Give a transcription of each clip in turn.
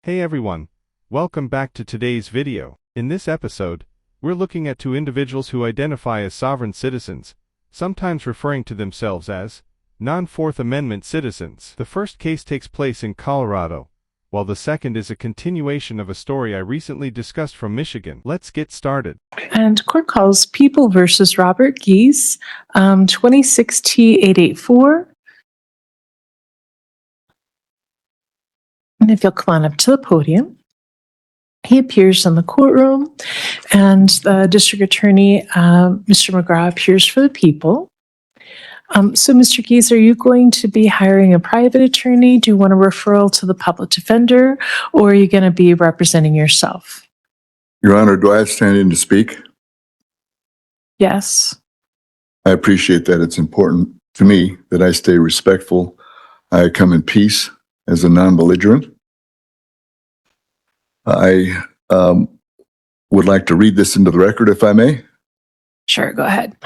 Hey everyone, welcome back to today's video. In this episode, we're looking at two individuals who identify as sovereign citizens, sometimes referring to themselves as non-Fourth Amendment citizens. The first case takes place in Colorado, while the second is a continuation of a story I recently discussed from Michigan. Let's get started. And court calls People versus Robert Geese, 26T884. And if you'll come on up to the podium, he appears in the courtroom, and the district attorney, Mr. McGraw, appears for the people. So, Mr. Geese, are you going to be hiring a private attorney? Do you want a referral to the public defender, or are you going to be representing yourself? Your Honor, do I have standing to speak? Yes. I appreciate that. It's important to me that I stay respectful. I come in peace as a non-belligerent. I would like to read this into the record, if I may. Sure, go ahead.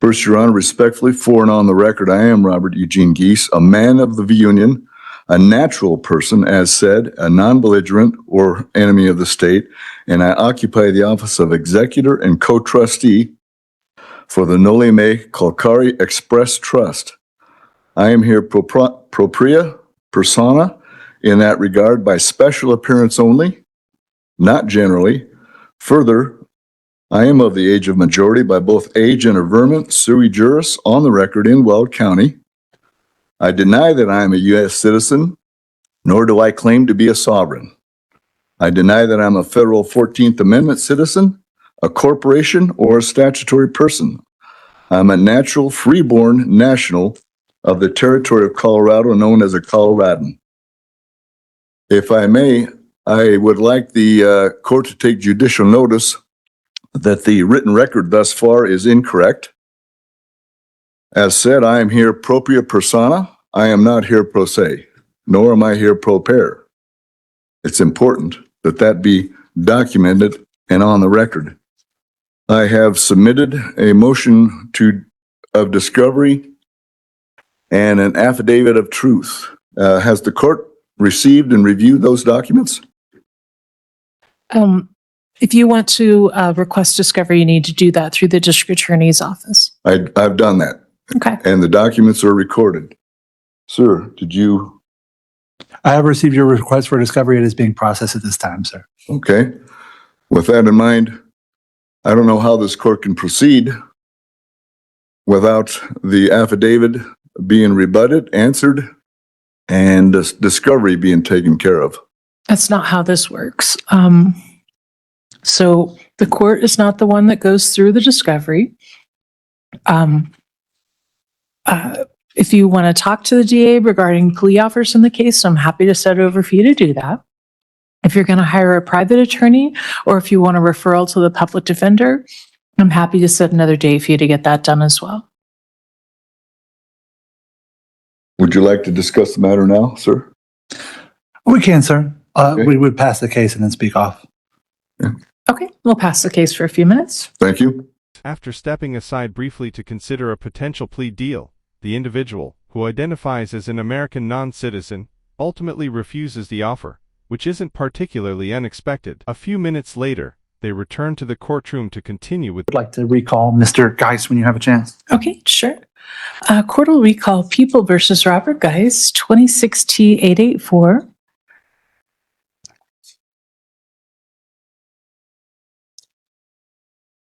First, Your Honor, respectfully, for and on the record, I am Robert Eugene Geese, a man of the Union, a natural person, as said, a non-belligerent or enemy of the state, and I occupy the office of executor and co-trustee for the Noli Me Calcari Express Trust. I am here propria persona in that regard by special appearance only, not generally. Further, I am of the age of majority by both age and averment sui juris on the record in Weld County. I deny that I am a U.S. citizen, nor do I claim to be a sovereign. I deny that I'm a federal 14th Amendment citizen, a corporation, or a statutory person. I'm a natural, freeborn national of the territory of Colorado, known as a Coloradan. If I may, I would like the court to take judicial notice that the written record thus far is incorrect. As said, I am here propria persona. I am not here pro se, nor am I here pro per. It's important that that be documented and on the record. I have submitted a motion of discovery and an affidavit of truth. Has the court received and reviewed those documents? If you want to request discovery, you need to do that through the district attorney's office. I've done that. Okay. And the documents are recorded. Sir, did you? I have received your request for discovery. It is being processed at this time, sir. Okay. With that in mind, I don't know how this court can proceed without the affidavit being rebutted, answered, and discovery being taken care of. That's not how this works. So the court is not the one that goes through the discovery. If you want to talk to the DA regarding plea offers in the case, I'm happy to set it over for you to do that. If you're going to hire a private attorney, or if you want a referral to the public defender, I'm happy to set another day for you to get that done as well. Would you like to discuss the matter now, sir? We can, sir. Okay. We would pass the case and then speak off. Okay, we'll pass the case for a few minutes. Thank you. After stepping aside briefly to consider a potential plea deal, the individual, who identifies as an American non-citizen, ultimately refuses the offer, which isn't particularly unexpected. A few minutes later, they return to the courtroom to continue with. I'd like to recall Mr. Geis when you have a chance. Okay, sure. Court will recall People versus Robert Geese, 26T884.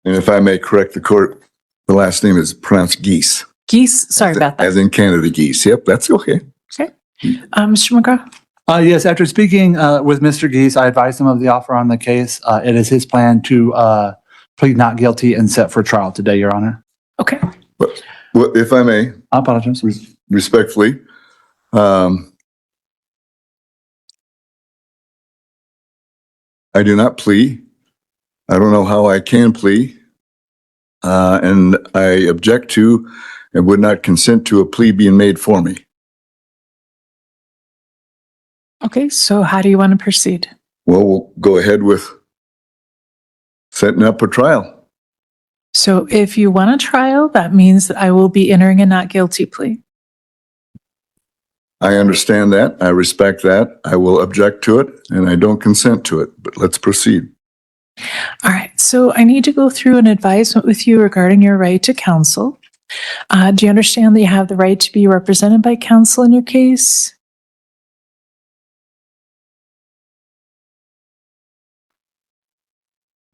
And if I may correct the court, the last name is pronounced Geese. Geese, sorry about that. As in Canada Geese. Yep, that's okay. Okay. Mr. McGraw? Yes, after speaking with Mr. Geis, I advised him of the offer on the case. It is his plan to plead not guilty and set for trial today, Your Honor. Okay. Well, if I may, I apologize. respectfully, I do not plea. I don't know how I can plea. And I object to and would not consent to a plea being made for me. Okay, so how do you want to proceed? Well, we'll go ahead with setting up a trial. So if you want a trial, that means that I will be entering a not guilty plea. I understand that. I respect that. I will object to it, and I don't consent to it, but let's proceed. All right. So I need to go through an advisement with you regarding your right to counsel. Do you understand that you have the right to be represented by counsel in your case?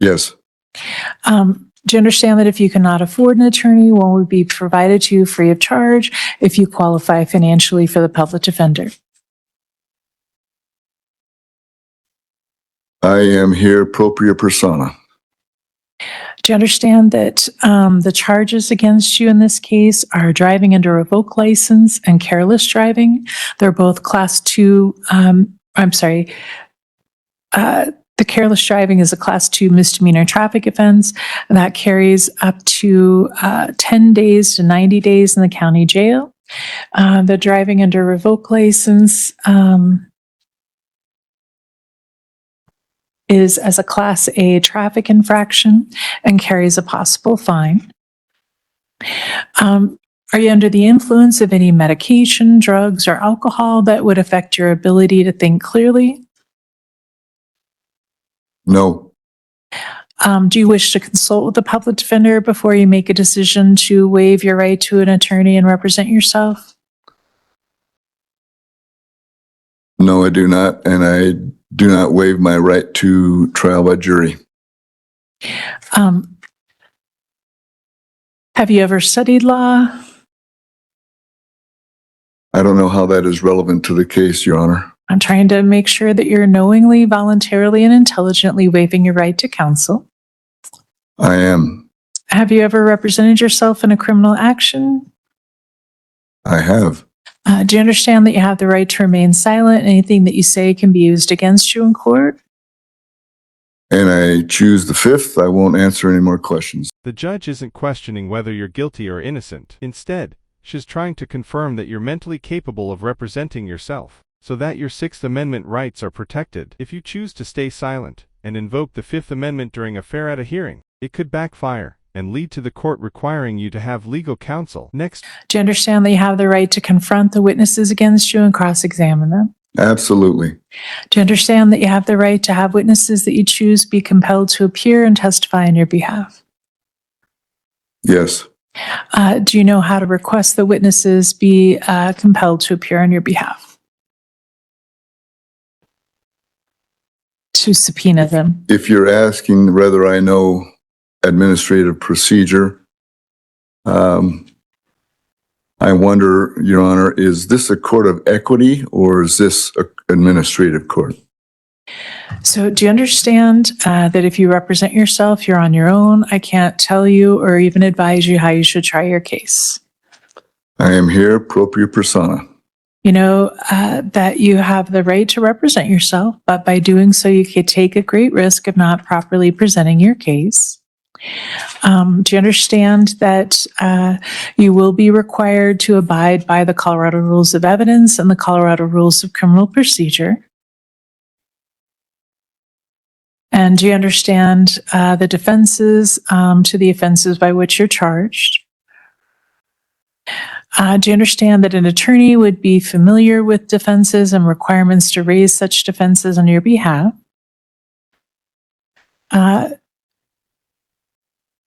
Yes, Do you understand that if you cannot afford an attorney, one would be provided to you free of charge if you qualify financially for the public defender? I am here propria persona. Do you understand that the charges against you in this case are driving under a revoked license and careless driving? They're both class 2, the careless driving is a class 2 misdemeanor traffic offense that carries up to 10 days to 90 days in the county jail. The driving under revoked license is as a class A traffic infraction and carries a possible fine. Are you under the influence of any medication, drugs, or alcohol that would affect your ability to think clearly? No, Do you wish to consult with the public defender before you make a decision to waive your right to an attorney and represent yourself? no, I do not, and I do not waive my right to trial by jury. Have you ever studied law? I don't know how that is relevant to the case, Your Honor. I'm trying to make sure that you're knowingly, voluntarily, and intelligently waiving your right to counsel. I am. Have you ever represented yourself in a criminal action? I have. Do you understand that you have the right to remain silent? Anything that you say can be used against you in court? And I choose the fifth. I won't answer any more questions. The judge isn't questioning whether you're guilty or innocent. Instead, she's trying to confirm that you're mentally capable of representing yourself, so that your Sixth Amendment rights are protected. If you choose to stay silent and invoke the Fifth Amendment during a fair at a hearing, it could backfire and lead to the court requiring you to have legal counsel. Next. Do you understand that you have the right to confront the witnesses against you and cross-examine them? Absolutely. Do you understand that you have the right to have witnesses that you choose be compelled to appear and testify on your behalf? Yes. Do you know how to request the witnesses be compelled to appear on your behalf? To subpoena them. If you're asking whether I know administrative procedure, I wonder, Your Honor, is this a court of equity or is this an administrative court? So do you understand that if you represent yourself, you're on your own? I can't tell you or even advise you how you should try your case. I am here propria persona. You know that you have the right to represent yourself, but by doing so, you could take a great risk of not properly presenting your case. Do you understand that you will be required to abide by the Colorado Rules of Evidence and the Colorado Rules of Criminal Procedure? And do you understand the defenses to the offenses by which you're charged? Do you understand that an attorney would be familiar with defenses and requirements to raise such defenses on your behalf?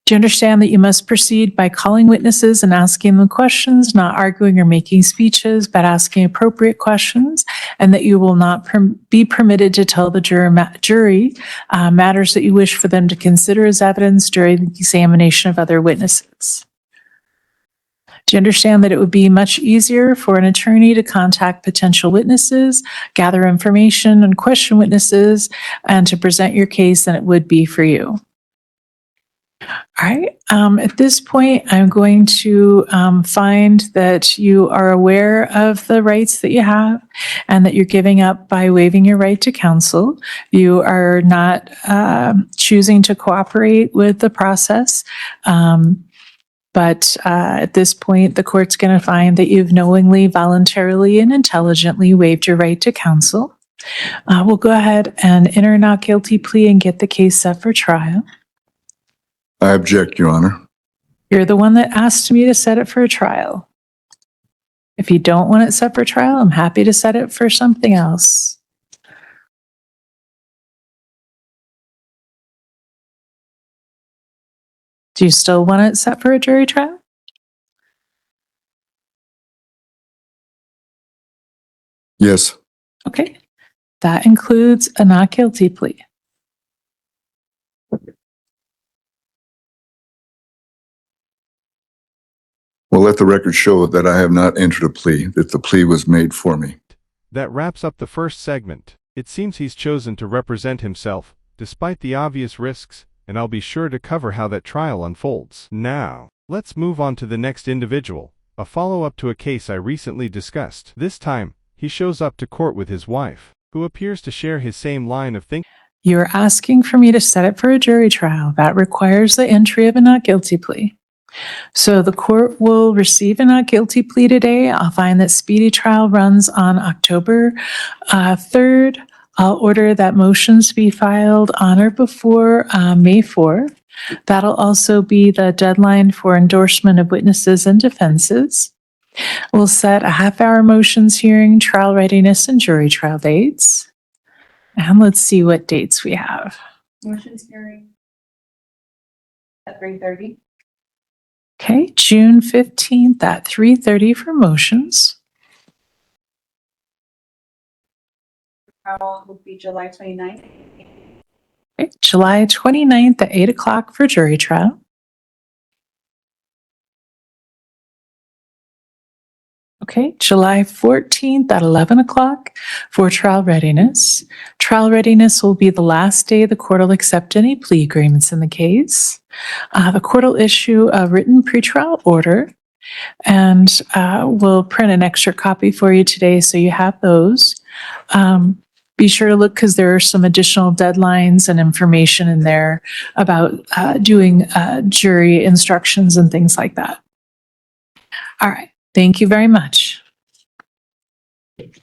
Do you understand that you must proceed by calling witnesses and asking them questions, not arguing or making speeches, but asking appropriate questions, and that you will not be permitted to tell the jury matters that you wish for them to consider as evidence during the examination of other witnesses? Do you understand that it would be much easier for an attorney to contact potential witnesses, gather information, and question witnesses, and to present your case than it would be for you? All right. At this point, I'm going to find that you are aware of the rights that you have and that you're giving up by waiving your right to counsel. You are not choosing to cooperate with the process. But at this point, the court's going to find that you've knowingly, voluntarily, and intelligently waived your right to counsel. We'll go ahead and enter a not guilty plea and get the case set for trial. I object, Your Honor. You're the one that asked me to set it for a trial. If you don't want it set for trial, I'm happy to set it for something else. Do you still want it set for a jury trial? Yes. Okay. That includes a not guilty plea. Well, let the record show that I have not entered a plea, that the plea was made for me. That wraps up the first segment. It seems he's chosen to represent himself, despite the obvious risks, and I'll be sure to cover how that trial unfolds. Now, let's move on to the next individual, a follow-up to a case I recently discussed. This time, he shows up to court with his wife, who appears to share his same line of thinking. You're asking for me to set it for a jury trial. That requires the entry of a not guilty plea. So the court will receive a not guilty plea today. I'll find that speedy trial runs on October 3rd. I'll order that motions be filed on or before May 4th. That'll also be the deadline for endorsement of witnesses and defenses. We'll set a half-hour motions hearing, trial readiness, and jury trial dates. And let's see what dates we have. Motions hearing at 3:30. Okay, June 15th at 3:30 for motions. Trial will be July 29th. Okay, July 29th at 8 o'clock for jury trial. Okay, July 14th at 11 o'clock for trial readiness. Trial readiness will be the last day the court will accept any plea agreements in the case. The court will issue a written pretrial order, and we'll print an extra copy for you today so you have those. Be sure to look because there are some additional deadlines and information in there about doing jury instructions and things like that. All right. Thank you very much.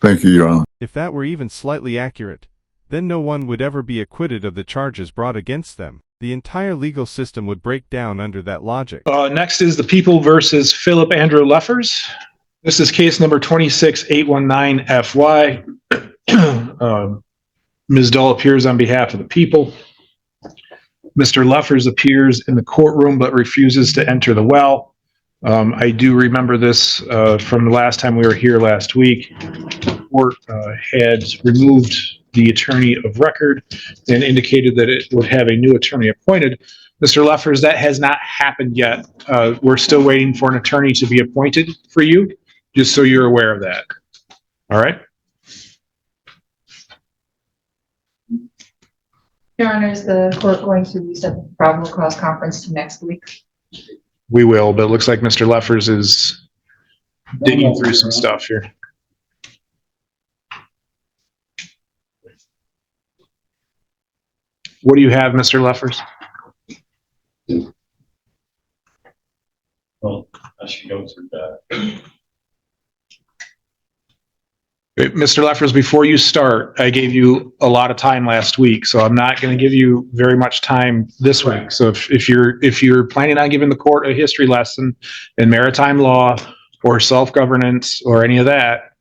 Thank you, Your Honor. If that were even slightly accurate, then no one would ever be acquitted of the charges brought against them. The entire legal system would break down under that logic. Next is the People versus Philip Andrew Lefers. This is case number 26819FY. Ms. Dull appears on behalf of the people. Mr. Lefers appears in the courtroom but refuses to enter the well. I do remember this from the last time we were here last week. The court had removed the attorney of record and indicated that it would have a new attorney appointed. Mr. Lefers, that has not happened yet. We're still waiting for an attorney to be appointed for you, just so you're aware of that. All right? Your Honor, is the court going to reset the probable cause conference to next week? We will, but it looks like Mr. Lefers is digging through some stuff here. What do you have, Mr. Lefers? Well, I should go through that. Mr. Lefers, before you start, I gave you a lot of time last week, so I'm not going to give you very much time this week. So if you're planning on giving the court a history lesson in maritime law or self-governance or any of that,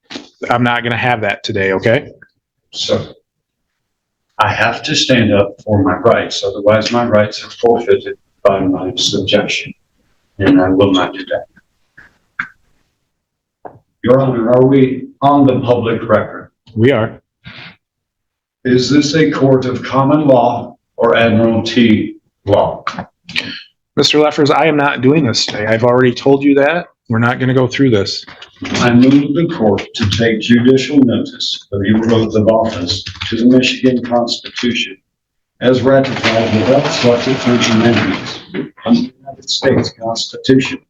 I'm not going to have that today, okay? So I have to stand up for my rights, otherwise my rights are forfeited by my subjection, and I will not do that. Your Honor, are we on the public record? We are. Is this a court of common law or admiralty law? Mr. Lefers, I am not doing this today. I've already told you that. We're not going to go through this. I move the court to take judicial notice of your oath of office to the Michigan Constitution as ratified without subsequent amendments under the United States Constitution.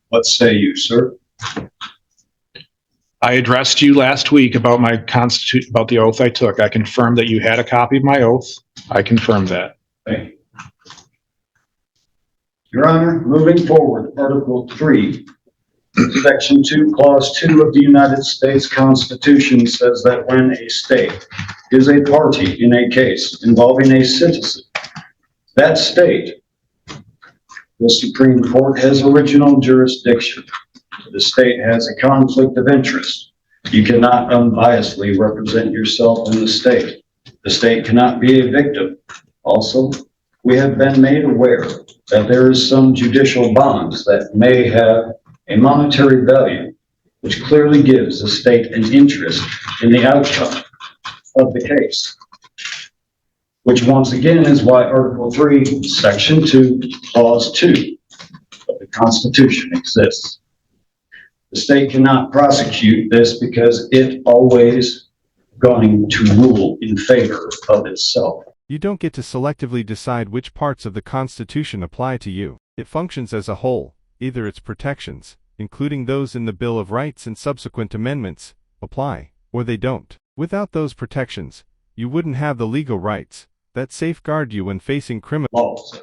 What say you, sir? I addressed you last week about about the oath I took. I confirmed that you had a copy of my oath. I confirmed that. Thank you. Your Honor, moving forward, Article 3, Section 2, Clause 2 of the United States Constitution says that when a state is a party in a case involving a citizen, that state, the Supreme Court, has original jurisdiction. The state has a conflict of interest. You cannot unbiasedly represent yourself in the state. The state cannot be a victim. Also, we have been made aware that there is some judicial bonds that may have a monetary value, which clearly gives the state an interest in the outcome of the case. Which once again is why Article 3, Section 2, Clause 2 of the Constitution exists. The state cannot prosecute this because it always going to rule in favor of itself. You don't get to selectively decide which parts of the Constitution apply to you. It functions as a whole. Either its protections, including those in the Bill of Rights and subsequent amendments, apply, or they don't. Without those protections, you wouldn't have the legal rights that safeguard you when facing criminal laws.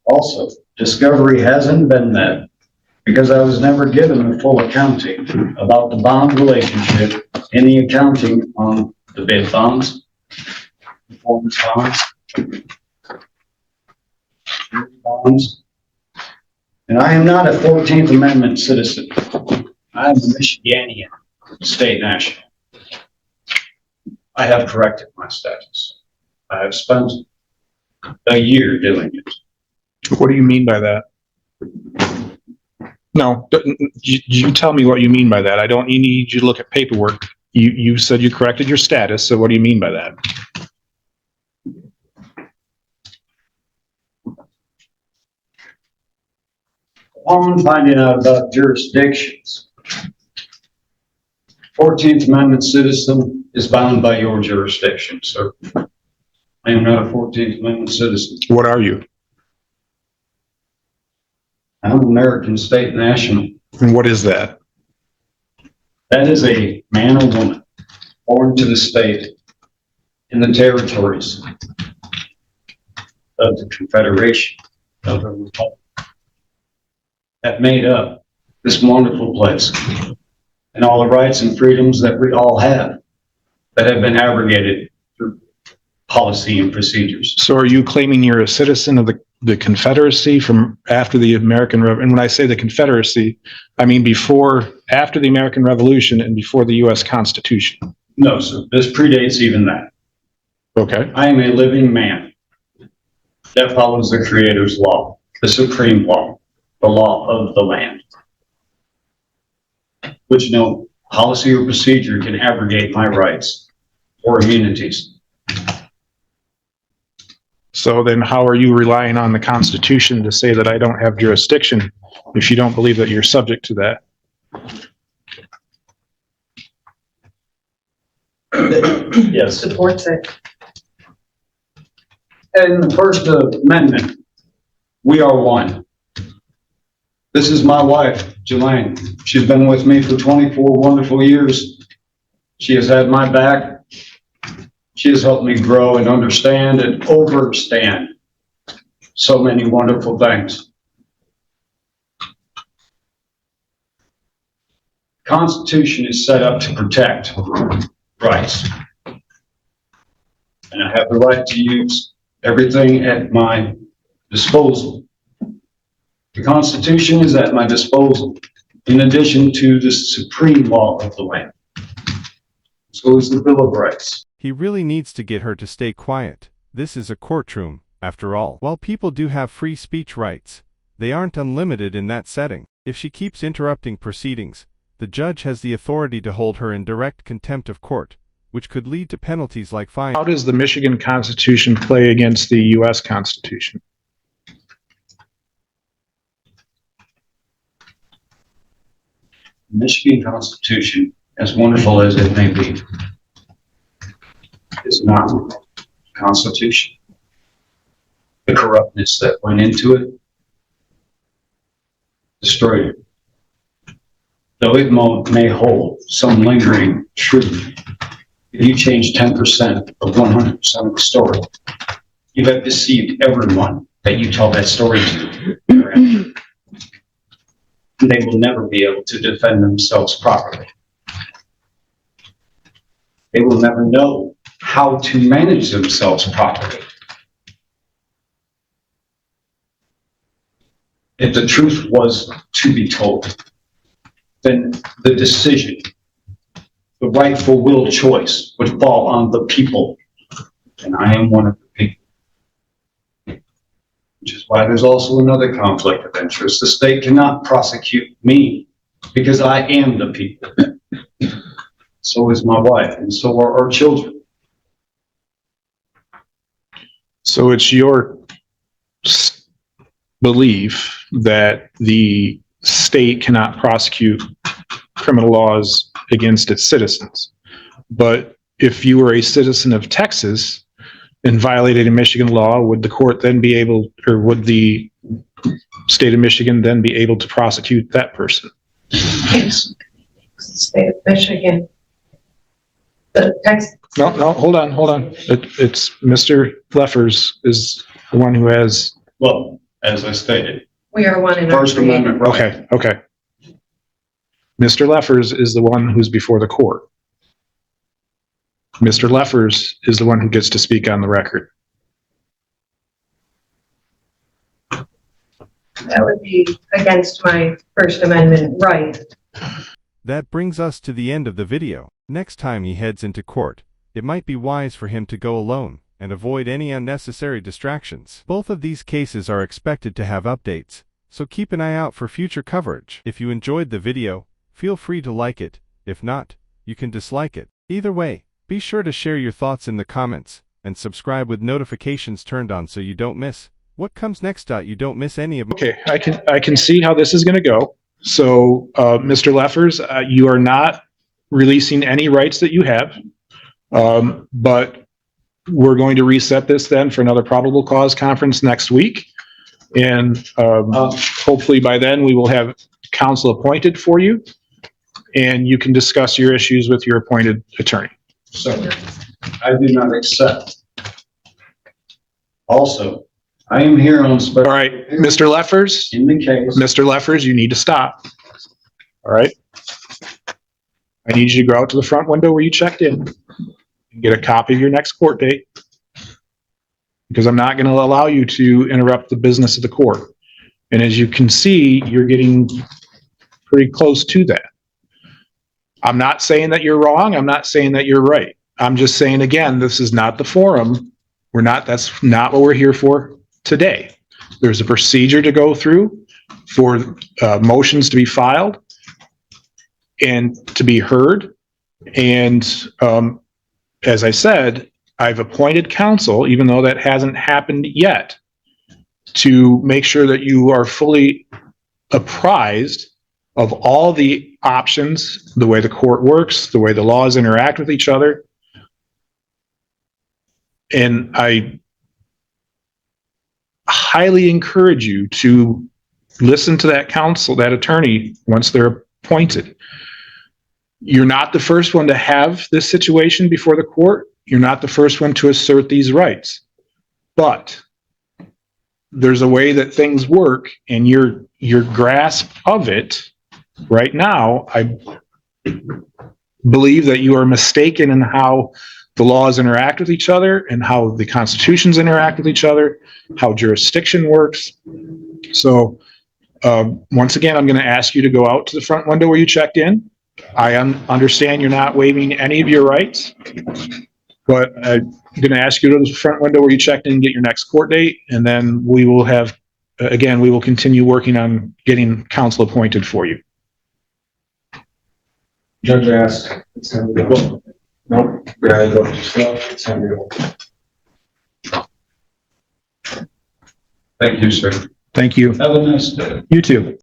Also, discovery hasn't been met because I was never given a full accounting about the bond relationship, any accounting on the bid bonds, performance bonds. And I am not a 14th Amendment citizen. I am a Michiganian, state national. I have corrected my status. I have spent a year doing it. What do you mean by that? No, you tell me what you mean by that. I don't need you to look at paperwork. You said you corrected your status, so what do you mean by that? Upon finding out about jurisdictions, 14th Amendment citizen is bound by your jurisdiction, sir. I am not a 14th Amendment citizen. What are you? I'm American state national. And what is that? That is a man or woman born to the state in the territories of the Confederation of the Republic that made up this wonderful place and all the rights and freedoms that we all have that have been abrogated through policy and procedures. So are you claiming you're a citizen of the Confederacy from after the American Revolution? And when I say the Confederacy, I mean after the American Revolution and before the U.S. Constitution. No, sir. This predates even that. Okay. I am a living man that follows the Creator's law, the supreme law, the law of the land, which no policy or procedure can abrogate my rights or immunities. So then how are you relying on the Constitution to say that I don't have jurisdiction if you don't believe that you're subject to that? Yes. Supports it. In the First Amendment, we are one. This is my wife, Jelaine. She's been with me for 24 wonderful years. She has had my back. She has helped me grow and understand and overstand so many wonderful things. The Constitution is set up to protect rights. And I have the right to use everything at my disposal. The Constitution is at my disposal, in addition to the supreme law of the land. So is the Bill of Rights. He really needs to get her to stay quiet. This is a courtroom, after all. While people do have free speech rights, they aren't unlimited in that setting. If she keeps interrupting proceedings, the judge has the authority to hold her in direct contempt of court, which could lead to penalties like fines. How does the Michigan Constitution play against the U.S. Constitution? The Michigan Constitution, as wonderful as it may be, is not a Constitution. The corruptness that went into it destroyed it. Though it may hold some lingering truth, if you change 10% of 100% of the story, you have deceived everyone that you tell that story to. They will never be able to defend themselves properly. They will never know how to manage themselves properly. If the truth was to be told, then the decision, the rightful will choice would fall on the people. And I am one of the people. Which is why there's also another conflict of interest. The state cannot prosecute me because I am the people. So is my wife, and so are our children. So it's your belief that the state cannot prosecute criminal laws against its citizens. But if you were a citizen of Texas and violated a Michigan law, would the court then be able, or would the state of Michigan then be able to prosecute that person? Yes. State of Michigan. The Texas. No, hold on. It's Mr. Lefers is the one who has. Well, as I stated, We are one in our First Amendment right. Okay. Mr. Lefers is the one who's before the court. Mr. Lefers is the one who gets to speak on the record. That would be against my First Amendment right. That brings us to the end of the video. Next time he heads into court, it might be wise for him to go alone and avoid any unnecessary distractions. Both of these cases are expected to have updates, so keep an eye out for future coverage. If you enjoyed the video, feel free to like it. If not, you can dislike it. Either way, be sure to share your thoughts in the comments and subscribe with notifications turned on so you don't miss what comes next. You don't miss any of. Okay, I can see how this is going to go. So, Mr. Lefers, you are not releasing any rights that you have, but we're going to reset this then for another probable cause conference next week. And hopefully by then we will have counsel appointed for you and you can discuss your issues with your appointed attorney. So I do not accept. Also, I am here on special. All right, Mr. Lefers, In the case. Mr. Lefers, you need to stop. All right. I need you to go out to the front window where you checked in and get a copy of your next court date, because I'm not going to allow you to interrupt the business of the court. And as you can see, you're getting pretty close to that. I'm not saying that you're wrong. I'm not saying that you're right. I'm just saying, again, this is not the forum. That's not what we're here for today. There's a procedure to go through for motions to be filed and to be heard. And as I said, I've appointed counsel, even though that hasn't happened yet, to make sure that you are fully apprised of all the options, the way the court works, the way the laws interact with each other. And I highly encourage you to listen to that counsel, that attorney, once they're appointed. You're not the first one to have this situation before the court. You're not the first one to assert these rights. But there's a way that things work, and your grasp of it right now, I believe that you are mistaken in how the laws interact with each other and how the constitutions interact with each other, how jurisdiction works. So once again, I'm going to ask you to go out to the front window where you checked in. I understand you're not waiving any of your rights, but I'm going to ask you to go to the front window where you checked in and get your next court date. And then we will have, again, we will continue working on getting counsel appointed for you. Judge asked, it's time to go. Nope, grab it up yourself, it's time to go. Thank you, sir. Thank you. Have a nice day. You too.